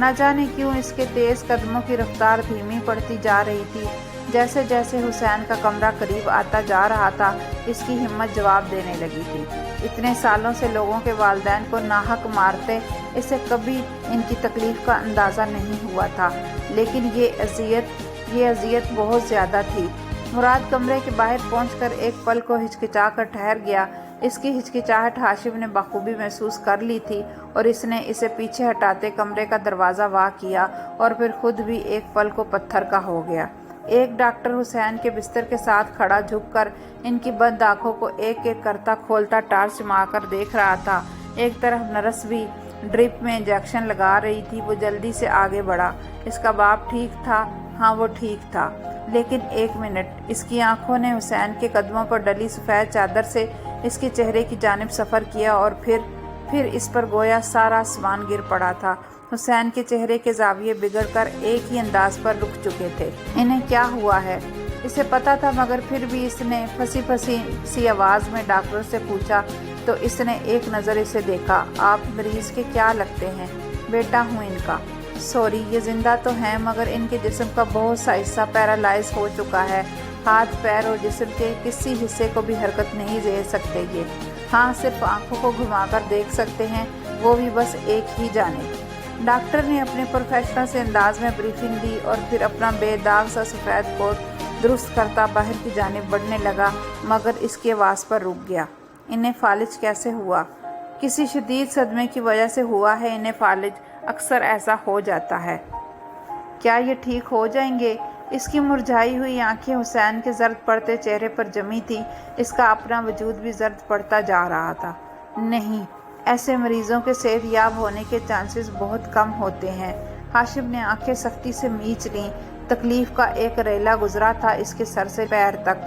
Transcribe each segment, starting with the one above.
نہ جانے کیوں اس کے تیز قدموں کی رفتار دھیمی پڑتی جا رہی تھی۔ جیسے جیسے حسین کا کمرہ قریب آتا جا رہا تھا، اس کی ہمت جواب دینے لگی تھی۔ اتنے سالوں سے لوگوں کے والدین کو ناحق مارتے اسے کبھی ان کی تکلیف کا اندازہ نہیں ہوا تھا، لیکن یہ اذیت بہت زیادہ تھی۔ مراد کمرے کے باہر پہنچ کر ایک پل کو ہچکچا کر ٹھہر گیا۔ اس کی ہچکچاہٹ ہاشم نے بخوبی محسوس کر لی تھی اور اس نے اسے پیچھے ہٹاتے کمرے کا دروازہ وا کیا اور پھر خود بھی ایک پل کو پتھر کا ہو گیا۔ ایک ڈاکٹر حسین کے بستر کے ساتھ کھڑا جھک کر ان کی بند آنکھوں کو ایک ایک کرتا کھولتا ٹارچ مار کر دیکھ رہا تھا۔ ایک طرف نرس بھی ڈرپ میں انجیکشن لگا رہی تھی۔ وہ جلدی سے آگے بڑھا۔ اس کا باپ ٹھیک تھا؟ ہاں وہ ٹھیک تھا، لیکن ایک منٹ۔ اس کی آنکھوں نے حسین کے قدموں پر ڈلی سفید چادر سے اس کے چہرے کی جانب سفر کیا اور پھر اس پر گویا سارا آسمان گر پڑا تھا۔ حسین کے چہرے کے زاویے بگڑ کر ایک ہی انداز پر رک چکے تھے۔ انہیں کیا ہوا ہے؟ اسے پتا تھا، مگر پھر بھی اس نے پھنسی پھنسی سی آواز میں ڈاکٹر سے پوچھا تو اس نے ایک نظر اسے دیکھا۔ آپ مریض کے کیا لگتے ہیں؟ بیٹا ہوں ان کا۔ سوری، یہ زندہ تو ہیں مگر ان کے جسم کا بہت سا حصہ پیرالائز ہو چکا ہے۔ ہاتھ پیر اور جسم کے کسی حصے کو بھی حرکت نہیں دے سکتے یہ۔ ہاں، صرف آنکھوں کو گھما کر دیکھ سکتے ہیں، وہ بھی بس ایک ہی جانب۔ ڈاکٹر نے اپنے پروفیشنل سے انداز میں بریفنگ دی اور پھر اپنا بے داغ سا سفید کوٹ درست کرتا باہر کی جانب بڑھنے لگا، مگر اس کی آواز پر رک گیا۔ انہیں فالج کیسے ہوا؟ کسی شدید صدمے کی وجہ سے ہوا ہے انہیں فالج، اکثر ایسا ہو جاتا ہے۔ کیا یہ ٹھیک ہو جائیں گے؟ اس کی مرجھائی ہوئی آنکھیں حسین کے زرد پڑتے چہرے پر جمی تھیں۔ اس کا اپنا وجود بھی زرد پڑتا جا رہا تھا۔ نہیں، ایسے مریضوں کے صحت یاب ہونے کے چانسز بہت کم ہوتے ہیں۔ ہاشم نے آنکھیں سختی سے میچ لیں۔ تکلیف کا ایک ریلا گزرا تھا اس کے سر سے پیر تک۔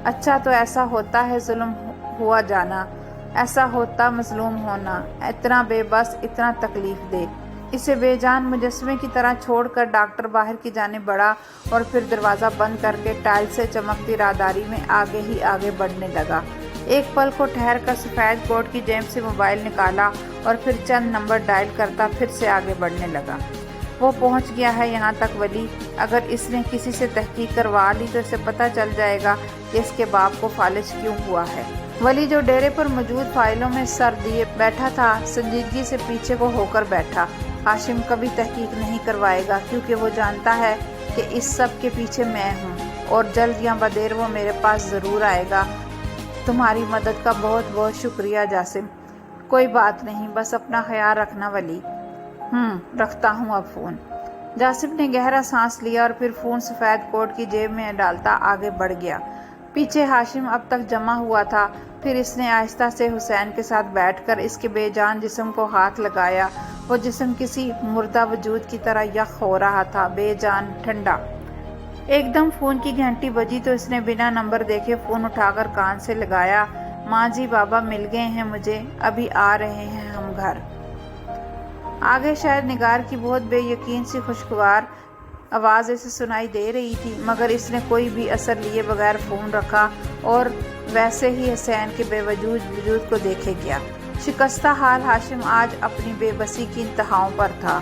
اچھا، تو ایسا ہوتا ہے ظلم ہوا جانا، ایسا ہوتا مظلوم ہونا، اتنا بے بس، اتنا تکلیف دہ۔ اسے بے جان مجسمے کی طرح چھوڑ کر ڈاکٹر باہر کی جانب بڑھا اور پھر دروازہ بند کر کے ٹائل سے چمکتی راہداری میں آگے ہی آگے بڑھنے لگا۔ ایک پل کو ٹھہر کر سفید کوٹ کی جیب سے موبائل نکالا اور پھر چند نمبر ڈائل کرتا پھر سے آگے بڑھنے لگا۔ وہ پہنچ گیا ہے یہاں تک ولی۔ اگر اس نے کسی سے تحقیق کروا لی تو اسے پتہ چل جائے گا کہ اس کے باپ کو فالج کیوں ہوا ہے۔ ولی جو ڈیرے پر موجود فائلوں میں سر دیے بیٹھا تھا، سنجیدگی سے پیچھے کو ہو کر بیٹھا۔ ہاشم کبھی تحقیق نہیں کروائے گا کیونکہ وہ جانتا ہے کہ اس سب کے پیچھے میں ہوں اور جلد یا بدیر وہ میرے پاس ضرور آئے گا۔ تمہاری مدد کا بہت بہت شکریہ جاسم۔ کوئی بات نہیں، بس اپنا خیال رکھنا ولی۔ رکھتا ہوں اب فون۔ جاسم نے گہرا سانس لیا اور پھر فون سفید کوٹ کی جیب میں ڈالتا آگے بڑھ گیا۔ پیچھے ہاشم اب تک جمع ہوا تھا۔ پھر اس نے آہستہ سے حسین کے ساتھ بیٹھ کر اس کے بے جان جسم کو ہاتھ لگایا۔ وہ جسم کسی مردہ وجود کی طرح یخ ہو رہا تھا، بے جان، ٹھنڈا۔ ایک دم فون کی گھنٹی بجی تو اس نے بنا نمبر دیکھے فون اٹھا کر کان سے لگایا۔ ماں جی، بابا مل گئے ہیں مجھے، ابھی آ رہے ہیں ہم گھر۔ آگے شاید نگار کی بہت بے یقین سی خوشگوار آواز اسے سنائی دے رہی تھی، مگر اس نے کوئی بھی اثر لیے بغیر فون رکھا اور ویسے ہی حسین کے بے وجود کو دیکھے گیا۔ شکستہ حال ہاشم آج اپنی بے بسی کی انتہاؤں پر تھا۔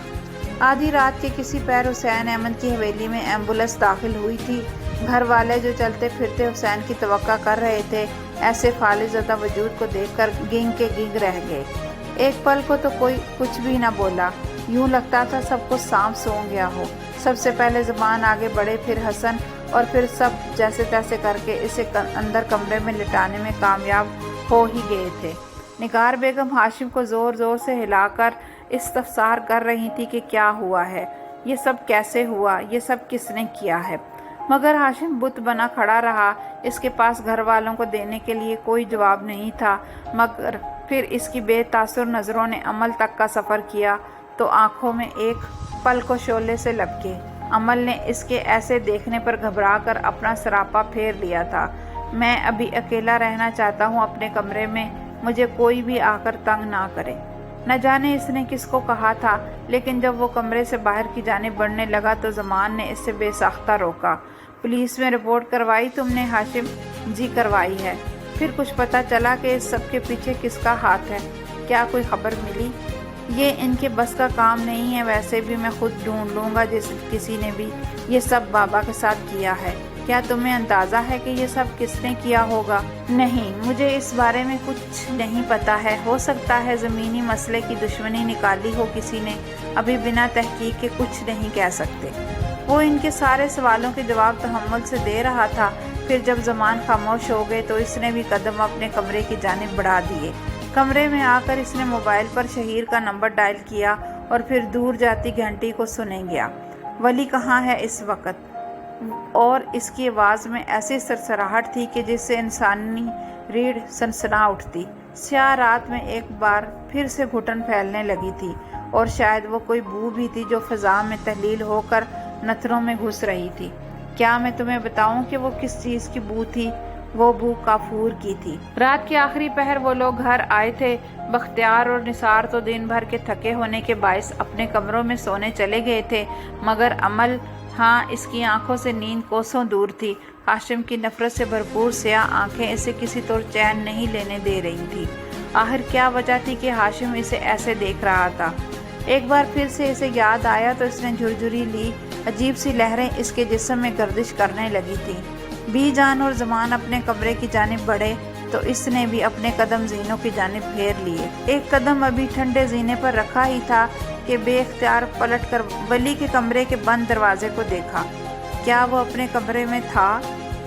آدھی رات کے کسی پیر حسین احمد کی حویلی میں ایمبولینس داخل ہوئی تھی۔ گھر والے جو چلتے پھرتے حسین کی توقع کر رہے تھے، ایسے فالج زدہ وجود کو دیکھ کر گنگ کے گنگ رہ گئے۔ ایک پل کو تو کوئی کچھ بھی نہ بولا، یوں لگتا تھا سب کو سانپ سونگ گیا ہو۔ سب سے پہلے زبان آگے بڑھے، پھر حسن، اور پھر سب جیسے تیسے کر کے اسے اندر کمرے میں لٹانے میں کامیاب ہو ہی گئے تھے۔ نگار بیگم ہاشم کو زور زور سے ہلا کر استفسار کر رہی تھی کہ کیا ہوا ہے، یہ سب کیسے ہوا، یہ سب کس نے کیا ہے، مگر ہاشم بت بنا کھڑا رہا۔ اس کے پاس گھر والوں کو دینے کے لیے کوئی جواب نہیں تھا، مگر پھر اس کی بے تاثر نظروں نے عمل تک کا سفر کیا تو آنکھوں میں ایک پل کو شعلے سے لپکے۔ عمل نے اس کے ایسے دیکھنے پر گھبرا کر اپنا سراپا پھیر لیا تھا۔ میں ابھی اکیلا رہنا چاہتا ہوں اپنے کمرے میں، مجھے کوئی بھی آ کر تنگ نہ کرے۔ نہ جانے اس نے کس کو کہا تھا، لیکن جب وہ کمرے سے باہر کی جانب بڑھنے لگا تو زمان نے اسے بے ساختہ روکا۔ پولیس میں رپورٹ کروائی تم نے ہاشم؟ جی کروائی ہے۔ پھر کچھ پتہ چلا کہ اس سب کے پیچھے کس کا ہاتھ ہے؟ کیا کوئی خبر ملی؟ یہ ان کے بس کا کام نہیں ہے، ویسے بھی میں خود ڈھونڈ لوں گا جس کسی نے بھی یہ سب بابا کے ساتھ کیا ہے۔ کیا تمہیں اندازہ ہے کہ یہ سب کس نے کیا ہوگا؟ نہیں، مجھے اس بارے میں کچھ نہیں پتا ہے۔ ہو سکتا ہے زمینی مسئلے کی دشمنی نکالی ہو کسی نے، ابھی بنا تحقیق کے کچھ نہیں کہہ سکتے۔ وہ ان کے سارے سوالوں کے جواب تحمل سے دے رہا تھا، پھر جب زمان خاموش ہو گئے تو اس نے بھی قدم اپنے کمرے کی جانب بڑھا دیے۔ کمرے میں آ کر اس نے موبائل پر شہیر کا نمبر ڈائل کیا اور پھر دور جاتی گھنٹی کو سنے گیا۔ ولی کہاں ہے اس وقت؟ اور اس کی آواز میں ایسی سرسراہٹ تھی کہ جس سے انسانی ریڑھ سنسنا اٹھتی۔ سیاہ رات میں ایک بار پھر سے گھٹن پھیلنے لگی تھی، اور شاید وہ کوئی بو بھی تھی جو فضا میں تحلیل ہو کر نتھروں میں گھس رہی تھی۔ کیا میں تمہیں بتاؤں کہ وہ کس چیز کی بو تھی؟ وہ بو کافور کی تھی۔ رات کے آخری پہر وہ لوگ گھر آئے تھے۔ بختیار اور نثار تو دن بھر کے تھکے ہونے کے باعث اپنے کمروں میں سونے چلے گئے تھے، مگر امل، ہاں، اس کی آنکھوں سے نیند کوسوں دور تھی۔ ہاشم کی نفرت سے بھرپور سیاہ آنکھیں اسے کسی طور چین نہیں لینے دے رہی تھی۔ آخر کیا وجہ تھی کہ ہاشم اسے ایسے دیکھ رہا تھا؟ ایک بار پھر سے اسے یاد آیا تو اس نے جھرجھری لی۔ عجیب سی لہریں اس کے جسم میں گردش کرنے لگی تھیں۔ بی جان اور زمان اپنے کمرے کی جانب بڑھے تو اس نے بھی اپنے قدم زینوں کی جانب پھیر لیے۔ ایک قدم ابھی ٹھنڈے زینے پر رکھا ہی تھا کہ بے اختیار پلٹ کر ولی کے کمرے کے بند دروازے کو دیکھا۔ کیا وہ اپنے کمرے میں تھا؟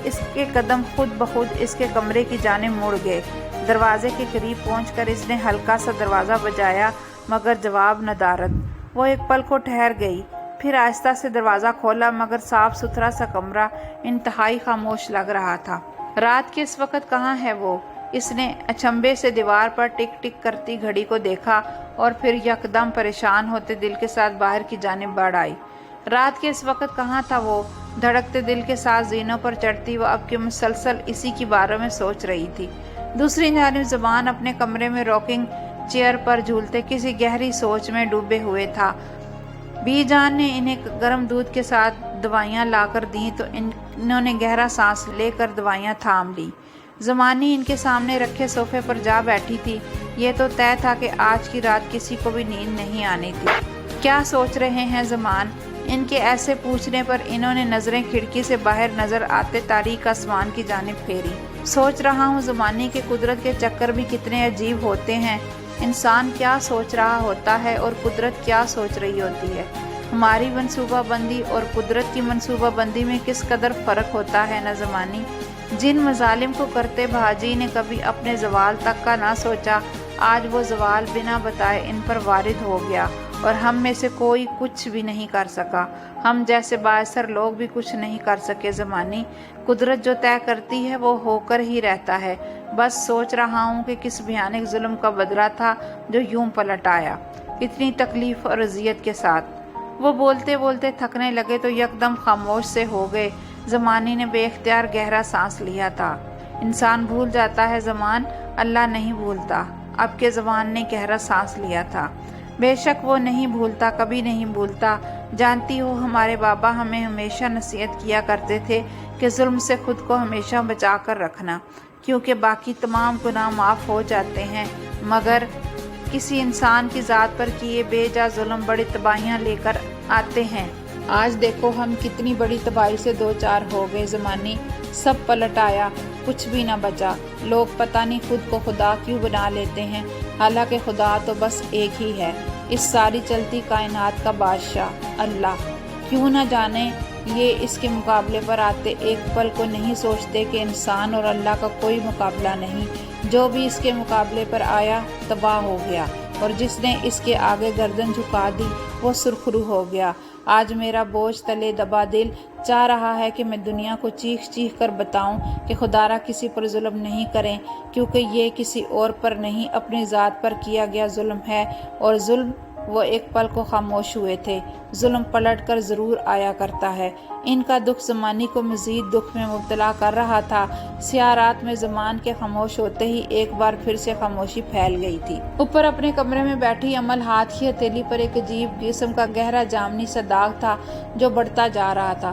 اس کے قدم خود بخود اس کے کمرے کی جانب مڑ گئے۔ دروازے کے قریب پہنچ کر اس نے ہلکا سا دروازہ بجایا، مگر جواب ندارد۔ وہ ایک پل کو ٹھہر گئی، پھر آہستہ سے دروازہ کھولا، مگر صاف ستھرا سا کمرہ انتہائی خاموش لگ رہا تھا۔ رات کے اس وقت کہاں ہے وہ؟ اس نے اچنبھے سے دیوار پر ٹک ٹک کرتی گھڑی کو دیکھا اور پھر یکدم پریشان ہوتے دل کے ساتھ باہر کی جانب بڑھ آئی۔ رات کے اس وقت کہاں تھا وہ؟ دھڑکتے دل کے ساتھ زینوں پر چڑھتی وہ اب کے مسلسل اسی کے بارے میں سوچ رہی تھی۔ دوسری جانب زمان اپنے کمرے میں راکنگ چیئر پر جھولتے کسی گہری سوچ میں ڈوبے ہوئے تھا۔ بی جان نے انہیں گرم دودھ کے ساتھ دوائیاں لا کر دیں تو انہوں نے گہرا سانس لے کر دوائیاں تھام لی۔ زمانی ان کے سامنے رکھے صوفے پر جا بیٹھی تھی۔ یہ تو طے تھا کہ آج کی رات کسی کو بھی نیند نہیں آنی تھی۔ کیا سوچ رہے ہیں زمان؟ ان کے ایسے پوچھنے پر انہوں نے نظریں کھڑکی سے باہر نظر آتے تاریک آسمان کی جانب پھیری۔ سوچ رہا ہوں زمانی کے قدرت کے چکر بھی کتنے عجیب ہوتے ہیں۔ انسان کیا سوچ رہا ہوتا ہے اور قدرت کیا سوچ رہی ہوتی ہے۔ ہماری منصوبہ بندی اور قدرت کی منصوبہ بندی میں کس قدر فرق ہوتا ہے نہ زمانی۔ جن مظالم کو کرتے بھاجی نے کبھی اپنے زوال تک کا نہ سوچا، آج وہ زوال بنا بتائے ان پر وارد ہو گیا اور ہم میں سے کوئی کچھ بھی نہیں کر سکا۔ ہم جیسے بااثر لوگ بھی کچھ نہیں کر سکے زمانی۔ قدرت جو طے کرتی ہے وہ ہو کر ہی رہتا ہے۔ بس سوچ رہا ہوں کہ کس بھیانک ظلم کا بدلہ تھا جو یوں پلٹ آیا، اتنی تکلیف اور اذیت کے ساتھ۔ وہ بولتے بولتے تھکنے لگے تو یکدم خاموش سے ہو گئے۔ زمانی نے بے اختیار گہرا سانس لیا تھا۔ انسان بھول جاتا ہے زمان، اللہ نہیں بھولتا۔ اب کے زبان نے گہرا سانس لیا تھا۔ بے شک وہ نہیں بھولتا، کبھی نہیں بھولتا۔ جانتی ہو ہمارے بابا ہمیں ہمیشہ نصیحت کیا کرتے تھے کہ ظلم سے خود کو ہمیشہ بچا کر رکھنا، کیونکہ باقی تمام گناہ معاف ہو جاتے ہیں، مگر کسی انسان کی ذات پر کیے بے جا ظلم بڑی تباہیاں لے کر آتے ہیں۔ آج دیکھو ہم کتنی بڑی تباہی سے دو چار ہو گئے زمانی۔ سب پلٹ آیا، کچھ بھی نہ بچا۔ لوگ پتہ نہیں خود کو خدا کیوں بنا لیتے ہیں، حالانکہ خدا تو بس ایک ہی ہے، اس ساری چلتی کائنات کا بادشاہ اللہ۔ کیوں نہ جانے یہ اس کے مقابلے پر آتے ایک پل کو نہیں سوچتے کہ انسان اور اللہ کا کوئی مقابلہ نہیں۔ جو بھی اس کے مقابلے پر آیا تباہ ہو گیا، اور جس نے اس کے آگے گردن جھکا دی وہ سرخرو ہو گیا۔ آج میرا بوجھ تلے دبا دل چاہ رہا ہے کہ میں دنیا کو چیخ چیخ کر بتاؤں کہ خدا را کسی پر ظلم نہیں کریں، کیونکہ یہ کسی اور پر نہیں اپنی ذات پر کیا گیا ظلم ہے، اور ظلم وہ ایک پل کو خاموش ہوئے تھے۔ ظلم پلٹ کر ضرور آیا کرتا ہے۔ ان کا دکھ زمانی کو مزید دکھ میں مبتلا کر رہا تھا۔ سیاہ رات میں زمان کے خاموش ہوتے ہی ایک بار پھر سے خاموشی پھیل گئی تھی۔ اوپر اپنے کمرے میں بیٹھی امل، ہاتھ کی ہتھیلی پر ایک عجیب قسم کا گہرا جامنی سا داغ تھا جو بڑھتا جا رہا تھا۔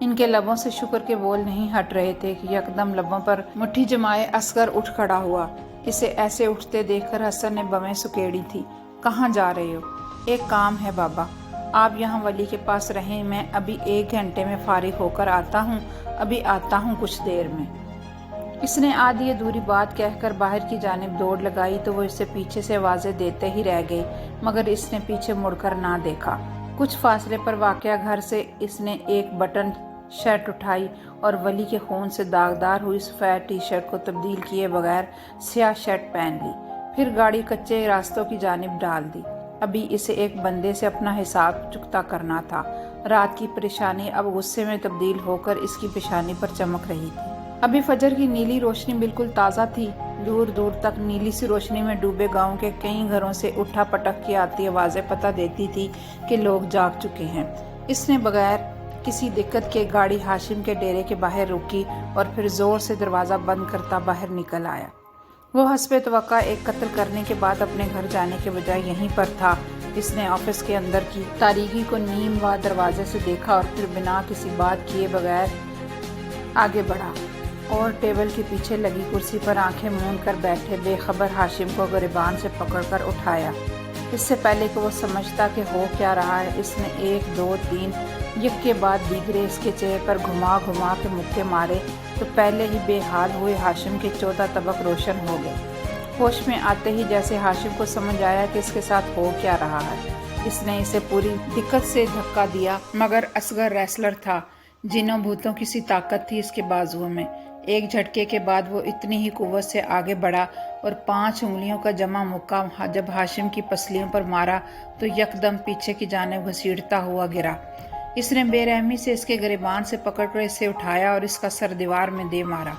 ان کے لبوں سے شکر کے بول نہیں ہٹ رہے تھے کہ یکدم لبوں پر مٹھی جمائے اصغر اٹھ کھڑا ہوا۔ اسے ایسے اٹھتے دیکھ کر حسن نے بمیں سکیڑی تھی۔ کہاں جا رہے ہو؟ ایک کام ہے بابا، آپ یہاں ولی کے پاس رہیں، میں ابھی 1 گھنٹے میں فارغ ہو کر آتا ہوں، ابھی آتا ہوں کچھ دیر میں۔ اس نے آدھی ادھوری بات کہہ کر باہر کی جانب دوڑ لگائی تو وہ اسے پیچھے سے آوازیں دیتے ہی رہ گئی، مگر اس نے پیچھے مڑ کر نہ دیکھا۔ کچھ فاصلے پر واقع گھر سے اس نے ایک بٹن شرٹ اٹھائی اور ولی کے خون سے داغدار ہوئی سفید ٹی شرٹ کو تبدیل کیے بغیر سیاہ شرٹ پہن لی، پھر گاڑی کچے راستوں کی جانب ڈال دی۔ ابھی اسے ایک بندے سے اپنا حساب چکتا کرنا تھا۔ رات کی پریشانی اب غصے میں تبدیل ہو کر اس کی پیشانی پر چمک رہی تھی۔ ابھی فجر کی نیلی روشنی بالکل تازہ تھی۔ دور دور تک نیلی سی روشنی میں ڈوبے گاؤں کے کئی گھروں سے اٹھا پٹک کی آتی آوازیں پتہ دیتی تھی کہ لوگ جاگ چکے ہیں۔ اس نے بغیر کسی دقت کے گاڑی ہاشم کے ڈیرے کے باہر روکی اور پھر زور سے دروازہ بند کرتا باہر نکل آیا۔ وہ حسب توقع ایک قتل کرنے کے بعد اپنے گھر جانے کے بجائے یہیں پر تھا۔ اس نے آفس کے اندر کی تاریکی کو نیم وا دروازے سے دیکھا اور پھر بنا کسی بات کیے بغیر آگے بڑھا اور ٹیبل کے پیچھے لگی کرسی پر آنکھیں موند کر بیٹھے بے خبر ہاشم کو گریبان سے پکڑ کر اٹھایا۔ اس سے پہلے کہ وہ سمجھتا کہ ہو کیا رہا ہے، اس نے 1 2 3 یک کے بعد دیگرے اس کے چہرے پر گھما گھما کے مکے مارے تو پہلے ہی بے حال ہوئے ہاشم کے 14 طبق روشن ہو گئے۔ ہوش میں آتے ہی جیسے ہاشم کو سمجھ آیا کہ اس کے ساتھ ہو کیا رہا ہے، اس نے اسے پوری دقت سے دھکا دیا، مگر اصغر ریسلر تھا، جنوں بھوتوں کی سی طاقت تھی اس کے بازوؤں میں۔ ایک جھٹکے کے بعد وہ اتنی ہی قوت سے آگے بڑھا اور 5 انگلیوں کا جمع مکہ جب ہاشم کی پسلیوں پر مارا تو یکدم پیچھے کی جانب گھسیٹتا ہوا گرا۔ اس نے بے رحمی سے اس کے گریبان سے پکڑ کر اسے اٹھایا اور اس کا سر دیوار میں دے مارا۔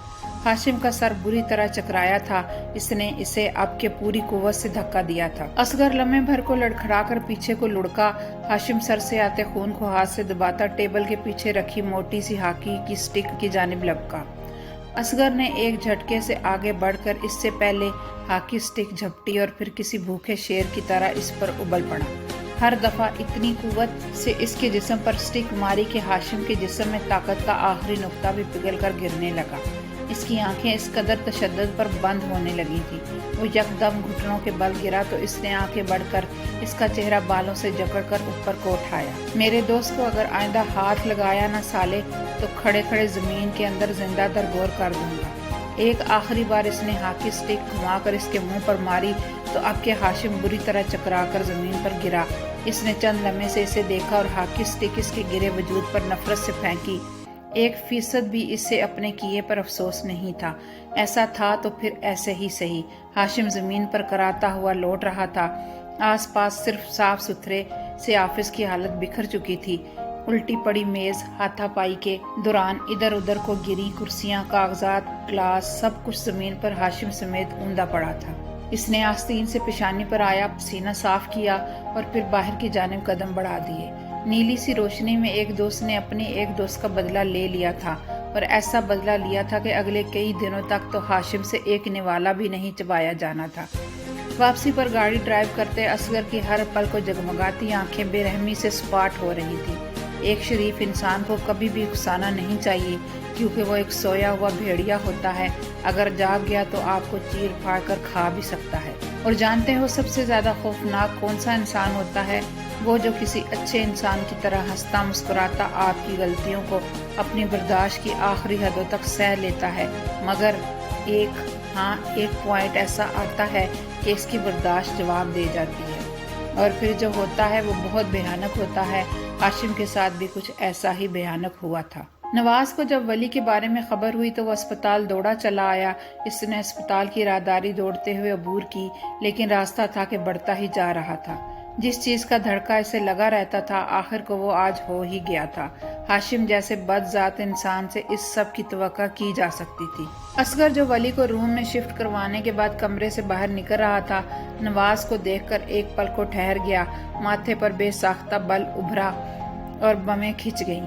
ہاشم کا سر بری طرح چکرایا تھا، اس نے اسے اب کے پوری قوت سے دھکا دیا تھا۔ اصغر لمحے بھر کو لڑکھڑا کر پیچھے کو لڑکا۔ ہاشم سر سے آتے خون کو ہاتھ سے دباتا ٹیبل کے پیچھے رکھی موٹی سی ہاکی کی سٹک کی جانب لپکا۔ اصغر نے ایک جھٹکے سے آگے بڑھ کر اس سے پہلے ہاکی سٹک جھپٹی اور پھر کسی بھوکے شیر کی طرح اس پر ابل پڑا۔ ہر دفعہ اتنی قوت سے اس کے جسم پر سٹک ماری کہ ہاشم کے جسم میں طاقت کا آخری نقطہ بھی پگھل کر گرنے لگا۔ اس کی آنکھیں اس قدر تشدد پر بند ہونے لگی تھی۔ وہ یکدم گھٹنوں کے بل گرا تو اس نے آگے بڑھ کر اس کا چہرہ بالوں سے جکڑ کر اوپر کو اٹھایا۔ میرے دوست کو اگر آئندہ ہاتھ لگایا نہ سالے تو کھڑے کھڑے زمین کے اندر زندہ درگور کر دوں گا۔ ایک آخری بار اس نے ہاکی سٹک گھما کر اس کے منہ پر ماری تو اب کے ہاشم بری طرح چکرا کر زمین پر گرا۔ اس نے چند لمحے سے اسے دیکھا اور ہاکی سٹک اس کے گرے وجود پر نفرت سے پھینکی۔ 1% بھی اس سے اپنے کیے پر افسوس نہیں تھا۔ ایسا تھا تو پھر ایسے ہی صحیح۔ ہاشم زمین پر کراتا ہوا لوٹ رہا تھا۔ آس پاس صرف صاف ستھرے سے آفس کی حالت بکھر چکی تھی۔ الٹی پڑی میز، ہاتھا پائی کے دوران ادھر ادھر کو گری کرسیاں، کاغذات، گلاس، سب کچھ زمین پر ہاشم سمیت اوندا پڑا تھا۔ اس نے آستین سے پیشانی پر آیا پسینہ صاف کیا اور پھر باہر کی جانب قدم بڑھا دیے۔ نیلی سی روشنی میں ایک دوست نے اپنی ایک دوست کا بدلہ لے لیا تھا اور ایسا بدلہ لیا تھا کہ اگلے کئی دنوں تک تو ہاشم سے ایک نوالا بھی نہیں چبایا جانا تھا۔ واپسی پر گاڑی ڈرائیو کرتے اصغر کی ہر پل کو جگمگاتی آنکھیں بے رحمی سے سپاٹ ہو رہی تھی۔ ایک شریف انسان کو کبھی بھی اکسانا نہیں چاہیے کیونکہ وہ ایک سویا ہوا بھیڑیا ہوتا ہے، اگر جاگ گیا تو آپ کو چیر پھاڑ کر کھا بھی سکتا ہے۔ اور جانتے ہو سب سے زیادہ خوفناک کون سا انسان ہوتا ہے؟ وہ جو کسی اچھے انسان کی طرح ہنستا مسکراتا آپ کی غلطیوں کو اپنی برداشت کی آخری حدوں تک سہ لیتا ہے، مگر ایک پوائنٹ ایسا آتا ہے کہ اس کی برداشت جواب دے جاتی ہے، اور پھر جو ہوتا ہے وہ بہت بھیانک ہوتا ہے۔ ہاشم کے ساتھ بھی کچھ ایسا ہی بھیانک ہوا تھا۔ نواز کو جب ولی کے بارے میں خبر ہوئی تو وہ اسپتال دوڑا چلا آیا۔ اس نے اسپتال کی راہداری دوڑتے ہوئے عبور کی، لیکن راستہ تھا کہ بڑھتا ہی جا رہا تھا۔ جس چیز کا دھڑکا اسے لگا رہتا تھا آخر کو وہ آج ہو ہی گیا تھا۔ ہاشم جیسے بد ذات انسان سے اس سب کی توقع کی جا سکتی تھی۔ اصغر جو ولی کو روم میں شفٹ کروانے کے بعد کمرے سے باہر نکل رہا تھا، نواز کو دیکھ کر ایک پل کو ٹھہر گیا۔ ماتھے پر بے ساختہ بل ابھرا اور بمیں کھچ گئیں۔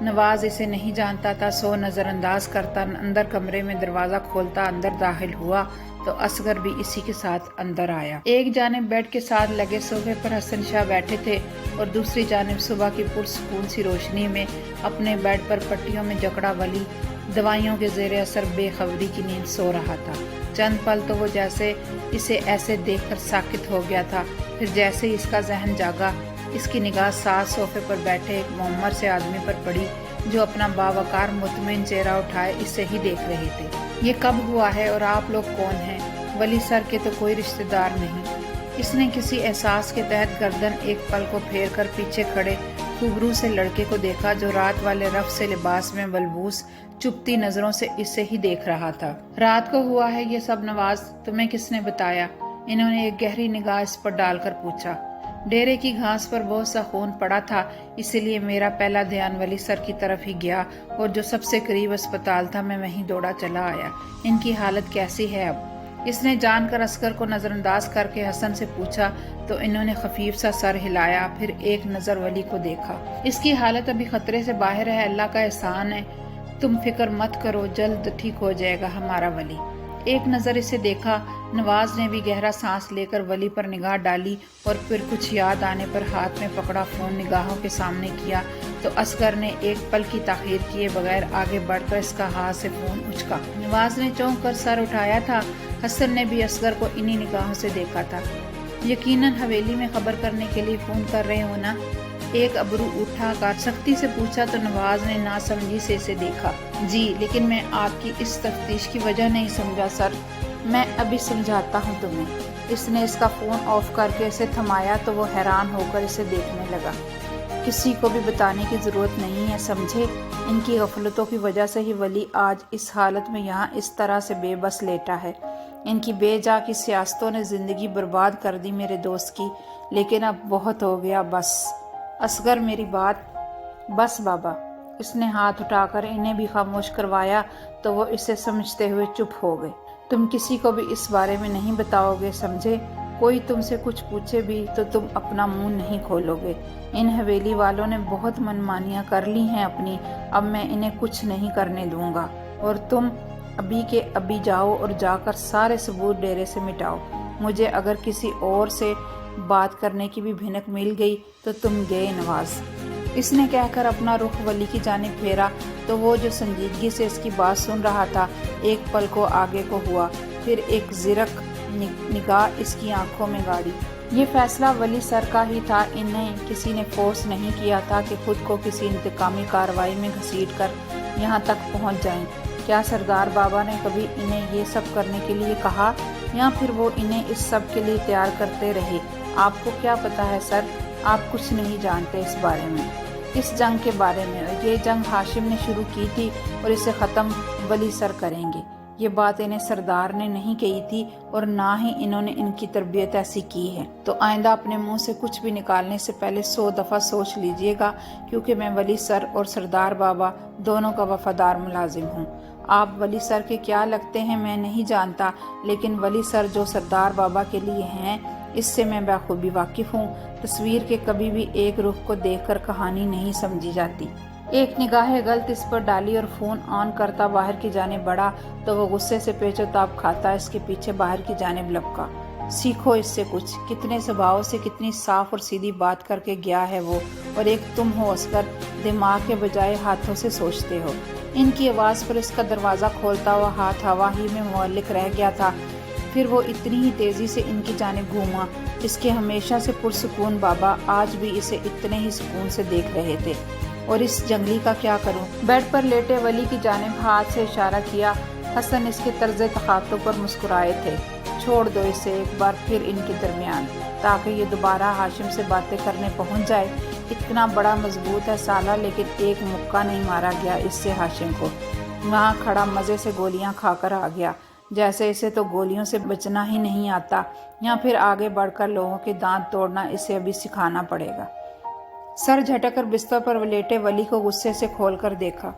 نواز اسے نہیں جانتا تھا، سو نظر انداز کرتا اندر کمرے میں دروازہ کھولتا اندر داخل ہوا تو اصغر بھی اسی کے ساتھ اندر آیا۔ ایک جانب بیڈ کے ساتھ لگے صوفے پر حسن شاہ بیٹھے تھے اور دوسری جانب صبح کی پرسکون سی روشنی میں اپنے بیڈ پر پٹیوں میں جکڑا ولی دوائیوں کے زیر اثر بے خبری کی نیند سو رہا تھا۔ چند پل تو وہ جیسے اسے ایسے دیکھ کر ساکت ہو گیا تھا، پھر جیسے ہی اس کا ذہن جاگا، اس کی نگاہ ساتھ صوفے پر بیٹھے ایک معمر سے آدمی پر پڑی جو اپنا باوقار مطمئن چہرہ اٹھائے اسے ہی دیکھ رہے تھے۔ یہ کب ہوا ہے اور آپ لوگ کون ہیں؟ ولی سر کے تو کوئی رشتہ دار نہیں۔ اس نے کسی احساس کے تحت گردن ایک پل کو پھیر کر پیچھے کھڑے خوبرو سے لڑکے کو دیکھا جو رات والے رف سے لباس میں ملبوس چپتی نظروں سے اسے ہی دیکھ رہا تھا۔ رات کو ہوا ہے یہ سب نواز، تمہیں کس نے بتایا؟ انہوں نے ایک گہری نگاہ اس پر ڈال کر پوچھا۔ ڈیرے کی گھاس پر بہت سا خون پڑا تھا، اسی لیے میرا پہلا دھیان ولی سر کی طرف ہی گیا اور جو سب سے قریب اسپتال تھا میں وہیں دوڑا چلا آیا۔ ان کی حالت کیسی ہے اب؟ اس نے جان کر اصغر کو نظر انداز کر کے حسن سے پوچھا تو انہوں نے خفیف سا سر ہلایا، پھر ایک نظر ولی کو دیکھا۔ اس کی حالت ابھی خطرے سے باہر ہے، اللہ کا احسان ہے، تم فکر مت کرو، جلد ٹھیک ہو جائے گا ہمارا ولی۔ ایک نظر اسے دیکھا، نواز نے بھی گہرا سانس لے کر ولی پر نگاہ ڈالی اور پھر کچھ یاد آنے پر ہاتھ میں پکڑا فون نگاہوں کے سامنے کیا تو اصغر نے ایک پل کی تاخیر کیے بغیر آگے بڑھ کر اس کا ہاتھ سے فون اچکا۔ نواز نے چونک کر سر اٹھایا تھا، حسن نے بھی اصغر کو انہی نگاہوں سے دیکھا تھا۔ یقیناً حویلی میں خبر کرنے کے لیے فون کر رہے ہو نا؟ ایک ابرو اٹھا کر سختی سے پوچھا تو نواز نے ناسمجھی سے اسے دیکھا۔ جی، لیکن میں آپ کی اس تفتیش کی وجہ نہیں سمجھا سر، میں ابھی سمجھاتا ہوں تمہیں۔ اس نے اس کا فون آف کر کے اسے تھمایا تو وہ حیران ہو کر اسے دیکھنے لگا۔ کسی کو بھی بتانے کی ضرورت نہیں ہے، سمجھے؟ ان کی غفلتوں کی وجہ سے ہی ولی آج اس حالت میں یہاں اس طرح سے بے بس لیٹا ہے۔ ان کی بے جا کی سیاستوں نے زندگی برباد کر دی میرے دوست کی، لیکن اب بہت ہو گیا، بس۔ اصغر میری بات بس بابا۔ اس نے ہاتھ اٹھا کر انہیں بھی خاموش کروایا تو وہ اسے سمجھتے ہوئے چپ ہو گئے۔ تم کسی کو بھی اس بارے میں نہیں بتاؤ گے، سمجھے؟ کوئی تم سے کچھ پوچھے بھی تو تم اپنا منہ نہیں کھولو گے۔ ان حویلی والوں نے بہت منمانیاں کر لی ہیں اپنی، اب میں انہیں کچھ نہیں کرنے دوں گا، اور تم ابھی کے ابھی جاؤ اور جا کر سارے ثبوت ڈیرے سے مٹاؤ۔ مجھے اگر کسی اور سے بات کرنے کی بھی بھنک مل گئی تو تم گئے نواز۔ اس نے کہہ کر اپنا رخ ولی کی جانب پھیرا تو وہ جو سنجیدگی سے اس کی بات سن رہا تھا ایک پل کو آگے کو ہوا، پھر ایک زرق نگاہ اس کی آنکھوں میں گاڑی۔ یہ فیصلہ ولی سر کا ہی تھا، انہیں کسی نے فورس نہیں کیا تھا کہ خود کو کسی انتقامی کارروائی میں گھسیٹ کر یہاں تک پہنچ جائیں۔ کیا سردار بابا نے کبھی انہیں یہ سب کرنے کے لیے کہا، یا پھر وہ انہیں اس سب کے لیے تیار کرتے رہے؟ آپ کو کیا پتا ہے سر؟ آپ کچھ نہیں جانتے اس بارے میں، اس جنگ کے بارے میں، اور یہ جنگ ہاشم نے شروع کی تھی اور اسے ختم ولی سر کریں گے۔ یہ بات انہیں سردار نے نہیں کہی تھی اور نہ ہی انہوں نے ان کی تربیت ایسی کی ہے، تو آئندہ اپنے منہ سے کچھ بھی نکالنے سے پہلے 100 دفعہ سوچ لیجئے گا، کیونکہ میں ولی سر اور سردار بابا دونوں کا وفادار ملازم ہوں۔ آپ ولی سر کے کیا لگتے ہیں میں نہیں جانتا، لیکن ولی سر جو سردار بابا کے لیے ہیں اس سے میں بخوبی واقف ہوں۔ تصویر کے کبھی بھی ایک رخ کو دیکھ کر کہانی نہیں سمجھی جاتی۔ ایک نگاہ غلط اس پر ڈالی اور فون آن کرتا باہر کی جانب بڑھا تو وہ غصے سے پیچ و تاب کھاتا اس کے پیچھے باہر کی جانب لپکا۔ سیکھو اس سے کچھ، کتنے سبھاؤ سے کتنی صاف اور سیدھی بات کر کے گیا ہے وہ، اور ایک تم ہو اصغر، دماغ کے بجائے ہاتھوں سے سوچتے ہو۔ ان کی آواز پر اس کا دروازہ کھولتا ہوا ہاتھ ہوا ہی میں معلق رہ گیا تھا، پھر وہ اتنی ہی تیزی سے ان کی جانب گھوما۔ اس کے ہمیشہ سے پرسکون بابا آج بھی اسے اتنے ہی سکون سے دیکھ رہے تھے۔ اور اس جنگلی کا کیا کروں؟ بیڈ پر لیٹے ولی کی جانب ہاتھ سے اشارہ کیا۔ حسن اس کے طرز تخاطب پر مسکرائے تھے۔ چھوڑ دو اسے ایک بار پھر ان کے درمیان، تاکہ یہ دوبارہ ہاشم سے باتیں کرنے پہنچ جائے۔ اتنا بڑا مضبوط ہے سالہ، لیکن ایک مکہ نہیں مارا گیا اس سے ہاشم کو۔ وہاں کھڑا مزے سے گولیاں کھا کر آ گیا، جیسے اسے تو گولیوں سے بچنا ہی نہیں آتا، یا پھر آگے بڑھ کر لوگوں کے دانت توڑنا اسے ابھی سکھانا پڑے گا۔ سر جھٹک کر بستر پر لیٹے ولی کو غصے سے کھول کر دیکھا۔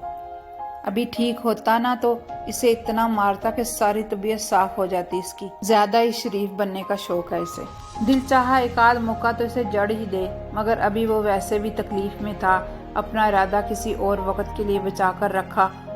ابھی ٹھیک ہوتا نا تو اسے اتنا مارتا کہ ساری طبیعت صاف ہو جاتی اس کی۔ زیادہ ہی شریف بننے کا شوق ہے اسے۔ دل چاہا ایک آدھ موقع تو اسے جڑ ہی دے، مگر ابھی وہ ویسے بھی تکلیف میں تھا، اپنا ارادہ کسی اور وقت کے لیے بچا کر رکھا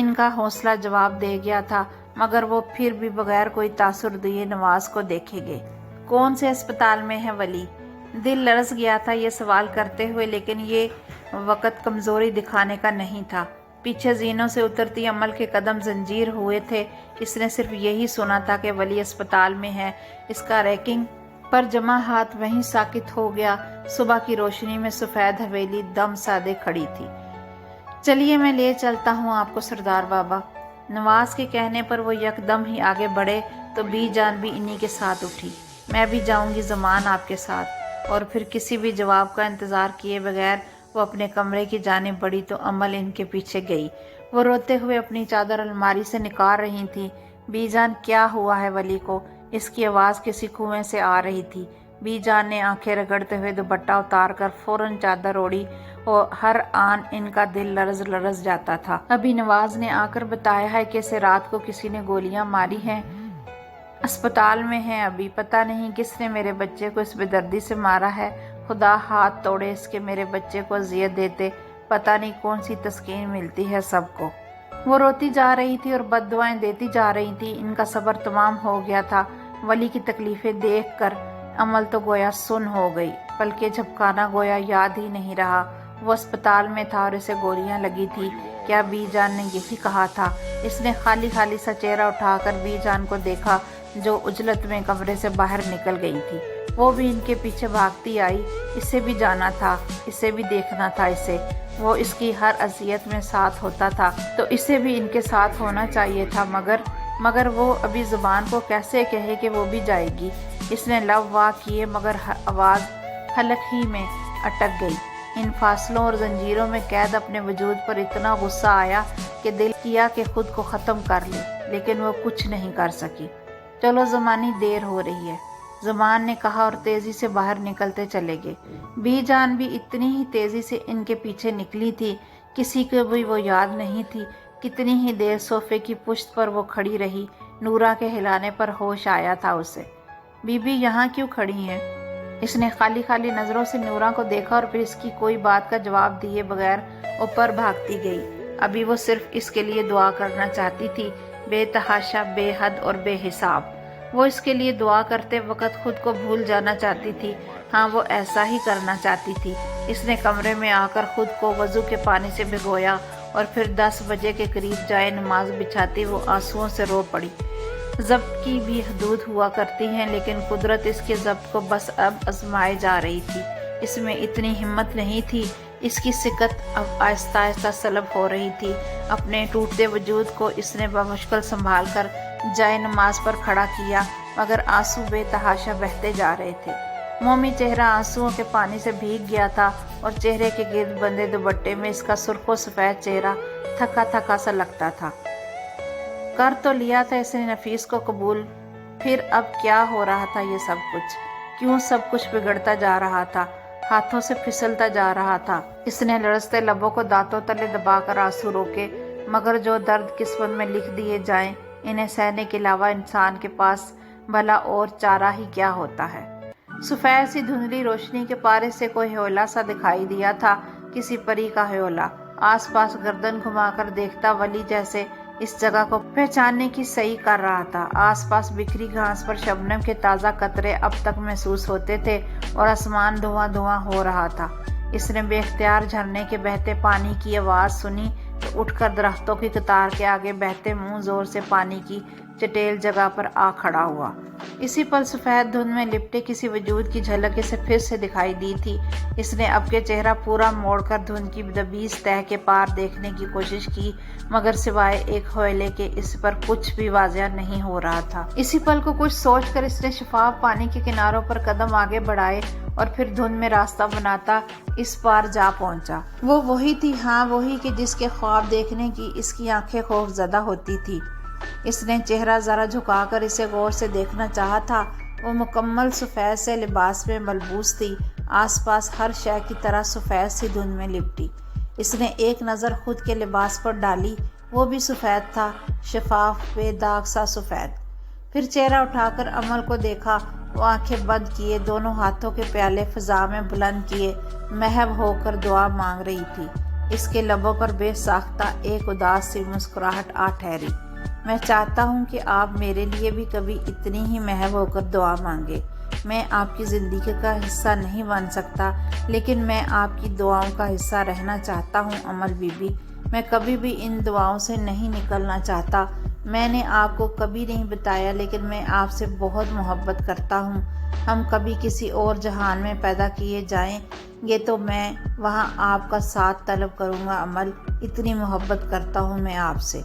ان کا حوصلہ جواب دے گیا تھا، مگر وہ پھر بھی بغیر کوئی تاثر دیے نواز کو دیکھے گئے۔ کون سے اسپتال میں ہے ولی؟ دل لرز گیا تھا یہ سوال کرتے ہوئے، لیکن یہ وقت کمزوری دکھانے کا نہیں تھا۔ پیچھے زینوں سے اترتی عمل کے قدم زنجیر ہوئے تھے۔ اس نے صرف یہی سنا تھا کہ ولی اسپتال میں ہے۔ اس کا ریکنگ پر جمع ہاتھ وہیں ساکت ہو گیا۔ صبح کی روشنی میں سفید حویلی دم سادے کھڑی تھی۔ چلیے میں لے چلتا ہوں آپ کو سردار بابا۔ نواز کے کہنے پر وہ یکدم ہی آگے بڑھے تو بی جان بھی انہی کے ساتھ اٹھی۔ میں بھی جاؤں گی زمان آپ کے ساتھ۔ اور پھر کسی بھی جواب کا انتظار کیے بغیر وہ اپنے کمرے کی جانب بڑھی تو عمل ان کے پیچھے گئی۔ وہ روتے ہوئے اپنی چادر الماری سے نکال رہی تھی۔ بی جان کیا ہوا ہے ولی کو؟ اس کی آواز کسی کنویں سے آ رہی تھی۔ بی جان نے آنکھیں رگڑتے ہوئے دوپٹہ اتار کر فوراً چادر اوڑھی اور ہر آن ان کا دل لرز جاتا تھا۔ ابھی نواز نے آ کر بتایا ہے کہ اسے رات کو کسی نے گولیاں ماری ہیں، اسپتال میں ہیں ابھی۔ پتہ نہیں کس نے میرے بچے کو اس بے دردی سے مارا ہے۔ خدا ہاتھ توڑے اس کے، میرے بچے کو اذیت دیتے پتہ نہیں کون سی تسکین ملتی ہے سب کو۔ وہ روتی جا رہی تھی اور بد دعائیں دیتی جا رہی تھی۔ ان کا صبر تمام ہو گیا تھا۔ ولی کی تکلیفیں دیکھ کر عمل تو گویا سن ہو گئی، بلکہ جھپکانا گویا یاد ہی نہیں رہا۔ وہ اسپتال میں تھا اور اسے گولیاں لگی تھی۔ کیا بی جان نے یہی کہا تھا؟ اس نے خالی سا چہرہ اٹھا کر بی جان کو دیکھا جو عجلت میں کمرے سے باہر نکل گئی تھی۔ وہ بھی ان کے پیچھے بھاگتی آئی۔ اسے بھی جانا تھا، اسے بھی دیکھنا تھا اسے۔ وہ اس کی ہر اذیت میں ساتھ ہوتا تھا تو اسے بھی ان کے ساتھ ہونا چاہیے تھا، مگر وہ ابھی زبان کو کیسے کہے کہ وہ بھی جائے گی۔ اس نے لب وا کیے مگر آواز حلق ہی میں اٹک گئی۔ ان فاصلوں اور زنجیروں میں قید اپنے وجود پر اتنا غصہ آیا کہ دل کیا کہ خود کو ختم کر لے، لیکن وہ کچھ نہیں کر سکی۔ چلو زمانی دیر ہو رہی ہے، زمان نے کہا اور تیزی سے باہر نکلتے چلے گئے۔ بی جان بھی اتنی ہی تیزی سے ان کے پیچھے نکلی تھی۔ کسی کو بھی وہ یاد نہیں تھی کتنی ہی دیر صوفے کی پشت پر وہ کھڑی رہی۔ نورا کے ہلانے پر ہوش آیا تھا اسے۔ بی بی یہاں کیوں کھڑی ہیں؟ اس نے خالی نظروں سے نورا کو دیکھا اور پھر اس کی کوئی بات کا جواب دیے بغیر اوپر بھاگتی گئی۔ ابھی وہ صرف اس کے لیے دعا کرنا چاہتی تھی، بے تحاشا، بے حد اور بے حساب۔ وہ اس کے لیے دعا کرتے وقت خود کو بھول جانا چاہتی تھی۔ ہاں، وہ ایسا ہی کرنا چاہتی تھی۔ اس نے کمرے میں آ کر خود کو وضو کے پانی سے بھگویا اور پھر 10 بجے کے قریب جائے نماز بچھاتی وہ آنسوؤں سے رو پڑی۔ ضبط کی بھی حدود ہوا کرتی ہیں، لیکن قدرت اس کے ضبط کو بس اب آزمائے جا رہی تھی۔ اس میں اتنی ہمت نہیں تھی۔ اس کی سکت اب آہستہ آہستہ سلب ہو رہی تھی۔ اپنے ٹوٹتے وجود کو اس نے بمشکل سنبھال کر جائے نماز پر کھڑا کیا، مگر آنسو بے تحاشا بہتے جا رہے تھے۔ مومی چہرہ آنسوؤں کے پانی سے بھیگ گیا تھا اور چہرے کے گرد بندے دوپٹے میں اس کا سرخ و سفید چہرہ تھکا سا لگتا تھا۔ کر تو لیا تھا اس نے نفیس کو قبول، پھر اب کیا ہو رہا تھا یہ سب کچھ؟ کیوں سب کچھ بگڑتا جا رہا تھا، ہاتھوں سے پھسلتا جا رہا تھا؟ اس نے لرزتے لبوں کو دانتوں تلے دبا کر آنسو روکے، مگر جو درد قسمت میں لکھ دیے جائیں انہیں سہنے کے علاوہ انسان کے پاس بھلا اور چارہ ہی کیا ہوتا ہے؟ سفید سی دھندلی روشنی کے پارے سے کوئی ہیولا سا دکھائی دیا تھا، کسی پری کا ہیولا۔ آس پاس گردن گھما کر دیکھتا ولی جیسے اس جگہ کو پہچاننے کی صحیح کر رہا تھا۔ آس پاس بکھری گھاس پر شبنم کے تازہ قطرے اب تک محسوس ہوتے تھے اور آسمان دھواں ہو رہا تھا۔ اس نے بے اختیار جھرنے کے بہتے پانی کی آواز سنی تو اٹھ کر درختوں کی قطار کے آگے بہتے منہ زور سے پانی کی چٹیل جگہ پر آ کھڑا ہوا۔ اسی پل سفید دھند میں لپٹے کسی وجود کی جھلک اسے پھر سے دکھائی دی تھی۔ اس نے اب کے چہرہ پورا موڑ کر دھند کی دبیز تہہ کے پار دیکھنے کی کوشش کی، مگر سوائے ایک ہوئلے کے اس پر کچھ بھی واضح نہیں ہو رہا تھا۔ اسی پل کو کچھ سوچ کر اس نے شفاف پانی کے کناروں پر قدم آگے بڑھائے اور پھر دھند میں راستہ بناتا اس پار جا پہنچا۔ وہ وہی تھی، ہاں وہی کہ جس کے خواب دیکھنے کی اس کی آنکھیں خوف زدہ ہوتی تھی۔ اس نے چہرہ ذرا جھکا کر اسے غور سے دیکھنا چاہا تھا۔ وہ مکمل سفید سے لباس میں ملبوس تھی، آس پاس ہر شے کی طرح سفید سی دھند میں لپٹی۔ اس نے ایک نظر خود کے لباس پر ڈالی، وہ بھی سفید تھا، شفاف، بے داغ سا سفید۔ پھر چہرہ اٹھا کر عمل کو دیکھا۔ وہ آنکھیں بند کیے دونوں ہاتھوں کے پیالے فضا میں بلند کیے محو ہو کر دعا مانگ رہی تھی۔ اس کے لبوں پر بے ساختہ ایک اداس سی مسکراہٹ آ ٹھہری۔ میں چاہتا ہوں کہ آپ میرے لیے بھی کبھی اتنی ہی محب ہو کر دعا مانگے۔ میں آپ کی زندگی کا حصہ نہیں بن سکتا، لیکن میں آپ کی دعاؤں کا حصہ رہنا چاہتا ہوں امل بی بی۔ میں کبھی بھی ان دعاؤں سے نہیں نکلنا چاہتا۔ میں نے آپ کو کبھی نہیں بتایا، لیکن میں آپ سے بہت محبت کرتا ہوں۔ ہم کبھی کسی اور جہان میں پیدا کیے جائیں گے تو میں وہاں آپ کا ساتھ طلب کروں گا امل۔ اتنی محبت کرتا ہوں میں آپ سے۔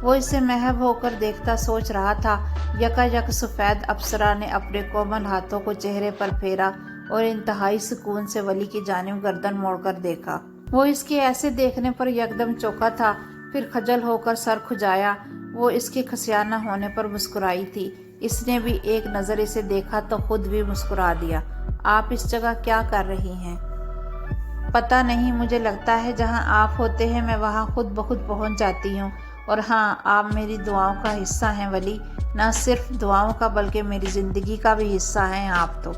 وہ اسے محب ہو کر دیکھتا سوچ رہا تھا۔ یکا یک سفید اپسرا نے اپنے کومل ہاتھوں کو چہرے پر پھیرا اور انتہائی سکون سے ولی کی جانب گردن موڑ کر دیکھا۔ وہ اس کے ایسے دیکھنے پر یکدم چونکا تھا، پھر خجل ہو کر سر کھجایا۔ وہ اس کے خسیانہ ہونے پر مسکرائی تھی۔ اس نے بھی ایک نظر اسے دیکھا تو خود بھی مسکرا دیا۔ آپ اس جگہ کیا کر رہی ہیں؟ پتہ نہیں، مجھے لگتا ہے جہاں آپ ہوتے ہیں میں وہاں خود بخود پہنچ جاتی ہوں۔ اور ہاں، آپ میری دعاؤں کا حصہ ہیں ولی، نہ صرف دعاؤں کا بلکہ میری زندگی کا بھی حصہ ہیں آپ تو۔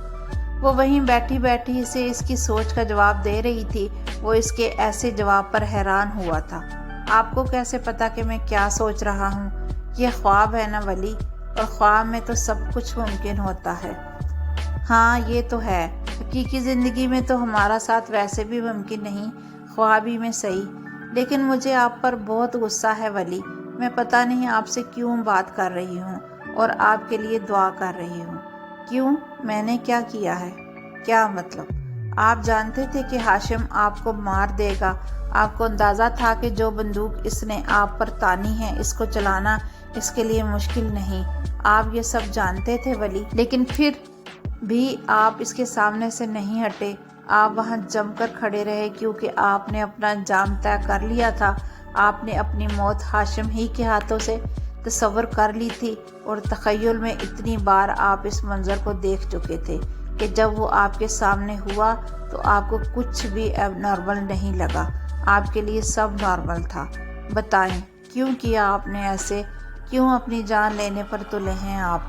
وہ وہیں بیٹھی بیٹھی اسے اس کی سوچ کا جواب دے رہی تھی۔ وہ اس کے ایسے جواب پر حیران ہوا تھا۔ آپ کو کیسے پتا کہ میں کیا سوچ رہا ہوں؟ یہ خواب ہے نا ولی، اور خواب میں تو سب کچھ ممکن ہوتا ہے۔ ہاں یہ تو ہے، حقیقی زندگی میں تو ہمارا ساتھ ویسے بھی ممکن نہیں، خوابی میں صحیح۔ لیکن مجھے آپ پر بہت غصہ ہے ولی۔ میں پتہ نہیں آپ سے کیوں بات کر رہی ہوں اور آپ کے لیے دعا کر رہی ہوں۔ کیوں؟ میں نے کیا کیا ہے؟ کیا مطلب؟ آپ جانتے تھے کہ ہاشم آپ کو مار دے گا۔ آپ کو اندازہ تھا کہ جو بندوق اس نے آپ پر تانی ہے اس کو چلانا اس کے لیے مشکل نہیں۔ آپ یہ سب جانتے تھے ولی، لیکن پھر بھی آپ اس کے سامنے سے نہیں ہٹے۔ آپ وہاں جم کر کھڑے رہے کیونکہ آپ نے اپنا انجام طے کر لیا تھا۔ آپ نے اپنی موت ہاشم ہی کے ہاتھوں سے تصور کر لی تھی، اور تخیل میں اتنی بار آپ اس منظر کو دیکھ چکے تھے کہ جب وہ آپ کے سامنے ہوا تو آپ کو کچھ بھی اب نارمل نہیں لگا۔ آپ کے لیے سب نارمل تھا۔ بتائیں کیوں کیا آپ نے ایسے؟ کیوں اپنی جان لینے پر تلے ہیں آپ؟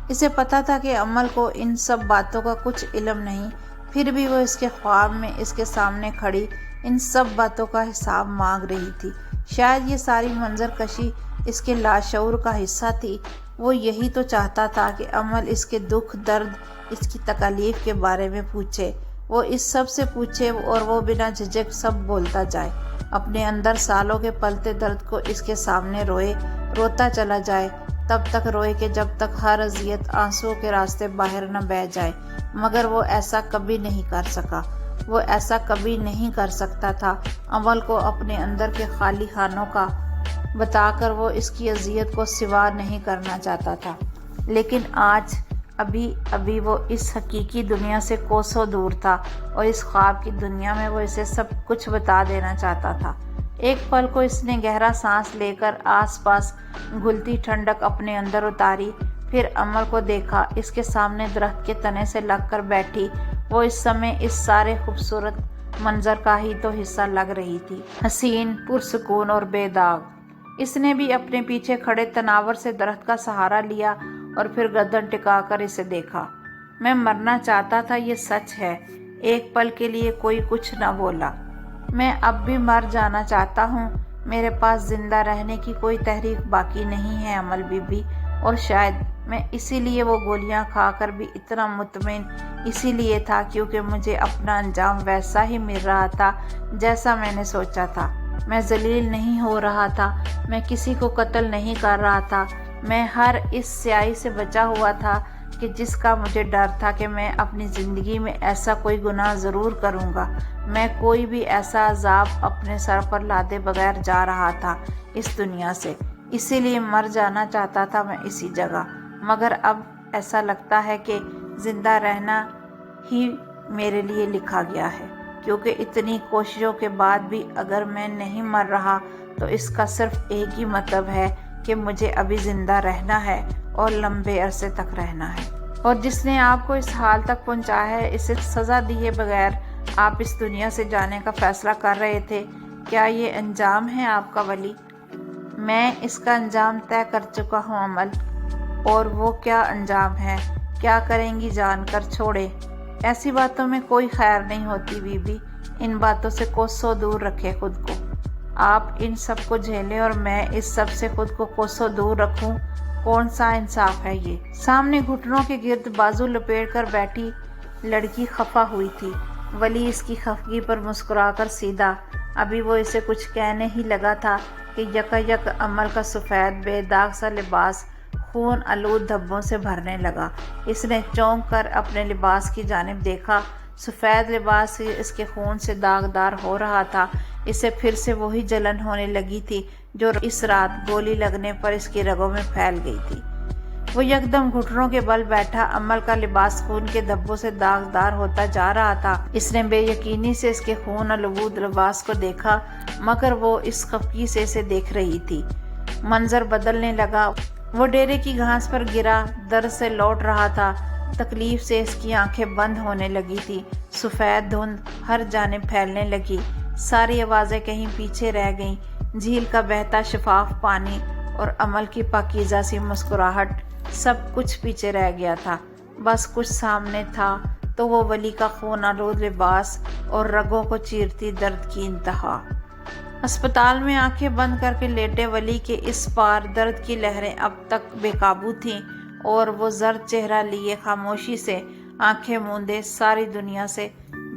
اسے پتا تھا کہ عمل کو ان سب باتوں کا کچھ علم نہیں، پھر بھی وہ اس کے خواب میں اس کے سامنے کھڑی ان سب باتوں کا حساب مانگ رہی تھی۔ شاید یہ ساری منظر کشی اس کے لاشعور کا حصہ تھی۔ وہ یہی تو چاہتا تھا کہ عمل اس کے دکھ درد، اس کی تکالیف کے بارے میں پوچھے۔ وہ اس سب سے پوچھے اور وہ بنا جھجک سب بولتا جائے، اپنے اندر سالوں کے پلتے درد کو اس کے سامنے روئے، روتا چلا جائے، تب تک روئے کہ جب تک ہر اذیت آنسوؤں کے راستے باہر نہ بہہ جائے۔ مگر وہ ایسا کبھی نہیں کر سکا۔ وہ ایسا کبھی نہیں کر سکتا تھا۔ عمل کو اپنے اندر کے خالی خانوں کا بتا کر وہ اس کی اذیت کو سوا نہیں کرنا چاہتا تھا، لیکن آج ابھی وہ اس حقیقی دنیا سے کوسوں دور تھا، اور اس خواب کی دنیا میں وہ اسے سب کچھ بتا دینا چاہتا تھا۔ ایک پل کو اس نے گہرا سانس لے کر آس پاس گھلتی ٹھنڈک اپنے اندر اتاری، پھر عمل کو دیکھا۔ اس کے سامنے درخت کے تنے سے لگ کر بیٹھی وہ اس سمے اس سارے خوبصورت منظر کا ہی تو حصہ لگ رہی تھی، حسین، پرسکون اور بے داغ۔ اس نے بھی اپنے پیچھے کھڑے تناور سے درخت کا سہارا لیا اور پھر گردن ٹکا کر اسے دیکھا۔ میں مرنا چاہتا تھا، یہ سچ ہے۔ ایک پل کے لیے کوئی کچھ نہ بولا۔ میں اب بھی مر جانا چاہتا ہوں۔ میرے پاس زندہ رہنے کی کوئی تحریک باقی نہیں ہے عمل بی بی، اور شاید میں اسی لیے وہ گولیاں کھا کر بھی اتنا مطمئن اسی لیے تھا کیونکہ مجھے اپنا انجام ویسا ہی مل رہا تھا جیسا میں نے سوچا تھا۔ میں ذلیل نہیں ہو رہا تھا، میں کسی کو قتل نہیں کر رہا تھا، میں ہر اس سیاہی سے بچا ہوا تھا کہ جس کا مجھے ڈر تھا کہ میں اپنی زندگی میں ایسا کوئی گناہ ضرور کروں گا۔ میں کوئی بھی ایسا عذاب اپنے سر پر لادے بغیر جا رہا تھا اس دنیا سے، اسی لیے مر جانا چاہتا تھا میں اسی جگہ۔ مگر اب ایسا لگتا ہے کہ زندہ رہنا ہی میرے لیے لکھا گیا ہے، کیونکہ اتنی کوششوں کے بعد بھی اگر میں نہیں مر رہا تو اس کا صرف ایک ہی مطلب ہے کہ مجھے ابھی زندہ رہنا ہے اور لمبے عرصے تک رہنا ہے۔ اور جس نے آپ کو اس حال تک پہنچایا ہے، اسے سزا دیے بغیر آپ اس دنیا سے جانے کا فیصلہ کر رہے تھے۔ کیا یہ انجام ہے آپ کا ولی؟ میں اس کا انجام طے کر چکا ہوں عمل۔ اور وہ کیا انجام ہے؟ کیا کریں گی جان کر؟ چھوڑے، ایسی باتوں میں کوئی خیر نہیں ہوتی بی بی۔ ان باتوں سے کوسوں دور رکھے خود کو۔ آپ ان سب کو جھیلیں اور میں اس سب سے خود کو کوسوں دور رکھوں، کون سا انصاف ہے یہ؟ سامنے گھٹنوں کے گرد بازو لپیٹ کر بیٹھی لڑکی خفا ہوئی تھی۔ ولی اس کی خفگی پر مسکرا کر سیدھا، ابھی وہ اسے کچھ کہنے ہی لگا تھا کہ یکایک عمل کا سفید بے داغ سا لباس خون آلود دھبوں سے بھرنے لگا۔ اس نے چونک کر اپنے لباس کی جانب دیکھا، سفید لباس اس کے خون سے داغدار ہو رہا تھا۔ اسے پھر سے وہی جلن ہونے لگی تھی جو اس رات گولی لگنے پر اس کی رگوں میں پھیل گئی تھی۔ وہ یکدم گھٹنوں کے بل بیٹھا، عمل کا لباس خون کے دھبوں سے داغدار ہوتا جا رہا تھا۔ اس نے بے یقینی سے اس کے خون آلود لباس کو دیکھا، مگر وہ اس خفگی سے اسے دیکھ رہی تھی۔ منظر بدلنے لگا، وہ ڈیرے کی گھاس پر گرا، درد سے لوٹ رہا تھا، تکلیف سے اس کی آنکھیں بند ہونے لگی تھی۔ سفید دھند ہر جانب پھیلنے لگی، ساری آوازیں کہیں پیچھے رہ گئیں، جھیل کا بہتا شفاف پانی اور عمل کی پاکیزہ سی مسکراہٹ، سب کچھ پیچھے رہ گیا تھا۔ بس کچھ سامنے تھا تو وہ ولی کا خون آلود لباس اور رگوں کو چیرتی درد کی انتہا۔ اسپتال میں آنکھیں بند کر کے لیٹے ولی کے اس پار درد کی لہریں اب تک بے قابو تھیں اور وہ زرد چہرہ لیے خاموشی سے آنکھیں موندے ساری دنیا سے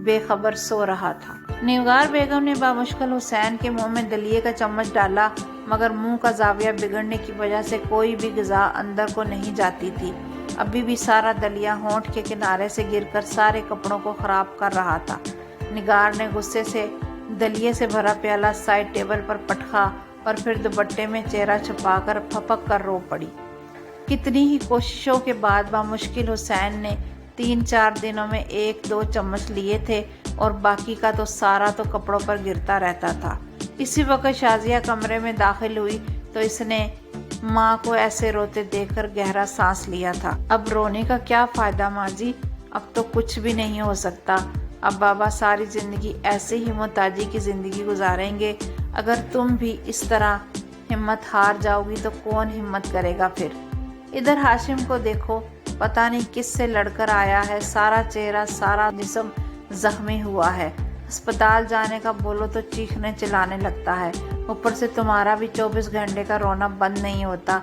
بے خبر سو رہا تھا۔ نگار بیگم نے بامشکل حسین کے منہ میں دلیے کا چمچ ڈالا، مگر منہ کا زاویہ بگڑنے کی وجہ سے کوئی بھی غذا اندر کو نہیں جاتی تھی۔ ابھی بھی سارا دلیا ہونٹ کے کنارے سے گر کر سارے کپڑوں کو خراب کر رہا تھا۔ نگار نے غصے سے دلیے سے بھرا پیالہ سائڈ ٹیبل پر پٹکا اور پھر دوپٹے میں چہرہ چھپا کر پھپک کر رو پڑی۔ کتنی ہی کوششوں کے بعد بامشکل حسین نے 3-4 دنوں میں 1-2 چمچ لیے تھے اور باقی کا تو سارا تو کپڑوں پر گرتا رہتا تھا۔ اسی وقت شازیہ کمرے میں داخل ہوئی تو اس نے ماں کو ایسے روتے دیکھ کر گہرا سانس لیا تھا۔ اب رونے کا کیا فائدہ ماں جی، اب تو کچھ بھی نہیں ہو سکتا۔ اب بابا ساری زندگی ایسے ہی محتاجی کی زندگی گزاریں گے۔ اگر تم بھی اس طرح ہمت ہار جاؤ گی تو کون ہمت کرے گا پھر؟ ادھر ہاشم کو دیکھو، پتہ نہیں کس سے لڑ کر آیا ہے، سارا چہرہ سارا جسم زخمی ہوا ہے۔ اسپتال جانے کا بولو تو چیخنے چلانے لگتا ہے، اوپر سے تمہارا بھی 24 گھنٹے کا رونا بند نہیں ہوتا۔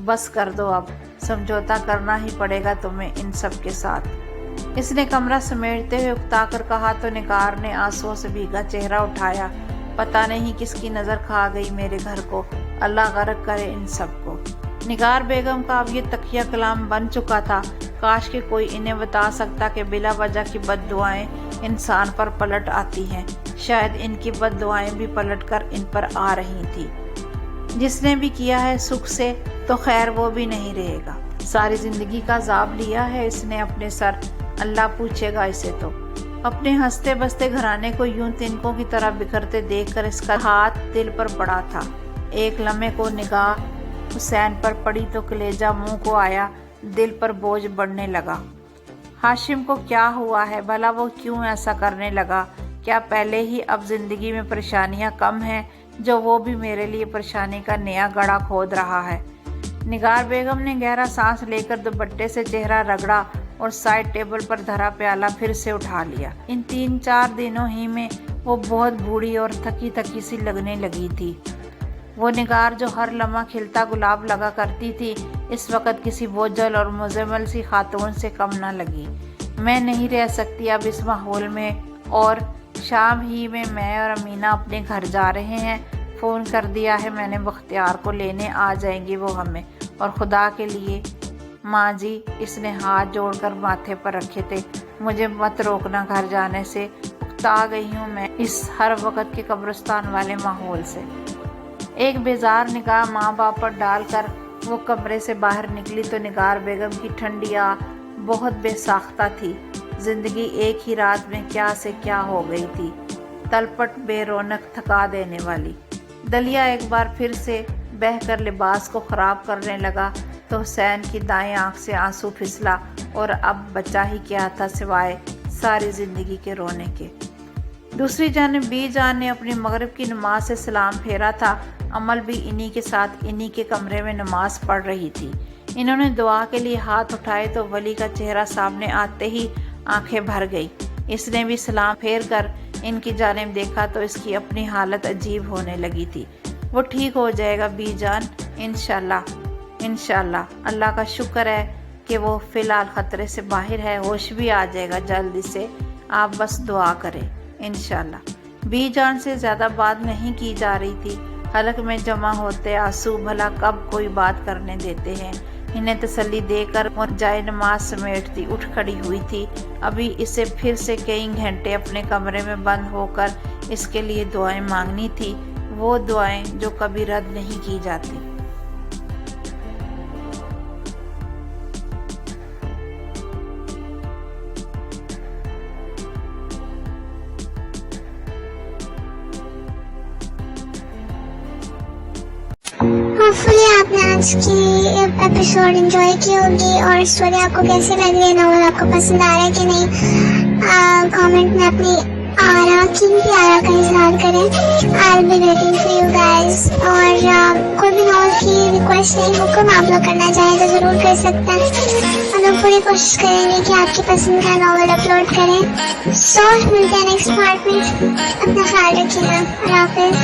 بس کر دو، اب سمجھوتا کرنا ہی پڑے گا تمہیں ان سب کے ساتھ۔ اس نے کمرہ سمیٹتے ہوئے اکتا کر کہا تو نگار نے آنسوؤں سے بھیگا چہرہ اٹھایا، پتہ نہیں کس کی نظر کھا گئی میرے گھر کو، اللہ غرق کرے ان سب کو۔ نگار بیگم کا اب یہ تقیہ کلام بن چکا تھا، کاش کہ کوئی انہیں بتا سکتا کہ بلا وجہ کی بد دعائیں انسان پر پلٹ آتی ہیں، شاید ان کی بد دعائیں بھی پلٹ کر ان پر آ رہی تھی۔ جس نے بھی کیا ہے سکھ سے تو خیر وہ بھی نہیں رہے گا، ساری زندگی کا عذاب لیا ہے اس نے اپنے سر، اللہ پوچھے گا اسے تو۔ اپنے ہنستے بستے گھرانے کو یوں تنکوں کی طرح بکھرتے دیکھ کر اس کا ہاتھ دل پر پڑا تھا۔ ایک لمحے کو نگاہ حسین پر پڑی تو کلیجہ منہ کو آیا، دل پر بوجھ بڑھنے لگا۔ ہاشم کو کیا ہوا ہے بھلا، وہ کیوں ایسا کرنے لگا؟ کیا پہلے ہی اب زندگی میں پریشانیاں کم ہیں جو وہ بھی میرے لیے پریشانی کا نیا گڑھا کھود رہا ہے؟ نگار بیگم نے گہرا سانس لے کر دوپٹے سے چہرہ رگڑا اور سائڈ ٹیبل پر دھرا پیالہ پھر سے اٹھا لیا۔ ان 3-4 دنوں ہی میں وہ بہت بوڑھی اور تھکی تھکی سی لگنے لگی تھی۔ وہ نگار جو ہر لمحہ کھلتا گلاب لگا کرتی تھی، اس وقت کسی بوجھل اور مزمل سی خاتون سے کم نہ لگی۔ میں نہیں رہ سکتی اب اس ماحول میں، اور شام ہی میں اور امینہ اپنے گھر جا رہے ہیں، فون کر دیا ہے میں نے بختیار کو، لینے آ جائیں گی وہ ہمیں، اور خدا کے لیے ماں جی، اس نے ہاتھ جوڑ کر ماتھے پر رکھے تھے، مجھے مت روکنا گھر جانے سے، اکتا گئی ہوں میں اس ہر وقت کے قبرستان والے ماحول سے۔ ایک بیزار نگاہ ماں باپ پر ڈال کر وہ کمرے سے باہر نکلی تو نگار بیگم کی ٹھنڈی آہ بہت بے ساختہ تھی۔ زندگی ایک ہی رات میں کیا سے کیا ہو گئی تھی، تلپٹ بے رونق تھکا دینے والی۔ دلیا ایک بار پھر سے بہہ کر لباس کو خراب کرنے لگا تو حسین کی دائیں آنکھ سے آنسو پھسلا، اور اب بچا ہی کیا تھا سوائے ساری زندگی کے رونے کے۔ دوسری جانب بی جان نے اپنی مغرب کی نماز سے سلام پھیرا تھا، عمل بھی انہی کے ساتھ انہی کے کمرے میں نماز پڑھ رہی تھی۔ انہوں نے دعا کے لیے ہاتھ اٹھائے تو ولی کا چہرہ سامنے آتے ہی آنکھیں بھر گئی۔ اس نے بھی سلام پھیر کر ان کی جانب دیکھا تو اس کی اپنی حالت عجیب ہونے لگی تھی۔ وہ ٹھیک ہو جائے گا بی جان، انشاءاللہ۔ اللہ کا شکر ہے کہ وہ فی الحال خطرے سے باہر ہے، ہوش بھی آ جائے گا جلدی سے، آپ بس دعا کریں انشاءاللہ۔ بی جان سے زیادہ بات نہیں کی جا رہی تھی۔ حلق میں جمع ہوتے آنسو بھلا کب کوئی بات کرنے دیتے ہیں۔ انہیں تسلی دے کر وہ جائے نماز سمیٹتی اٹھ کھڑی ہوئی تھی۔ ابھی اسے پھر سے کئی گھنٹے اپنے کمرے میں بند ہو کر اس کے لیے دعائیں مانگنی تھی، وہ دعائیں جو کبھی رد نہیں کی جاتی۔ ہوپفلی آپ نے آج کی ایپیسوڈ انجوائے کی ہوگی، اور اسٹوری آپ کو کیسی لگ رہی ہے، ناول آپ کو پسند آ رہا ہے کہ نہیں، کامنٹ میں اپنی قیمتی آرا کا اظہار کریں۔ I'll be waiting for you guys۔ اور کوئی بھی ناول کی ریکویسٹ نہیں، حکم آپ لوگ کرنا چاہیں تو ضرور کر سکتے ہیں، ہم لوگ پوری کوشش کریں گے کہ آپ کی پسند کا ناول اپلوڈ کریں۔ سو ملتے ہیں نیکسٹ پارٹ میں، اپنا خیال رکھیے گا، اللہ حافظ۔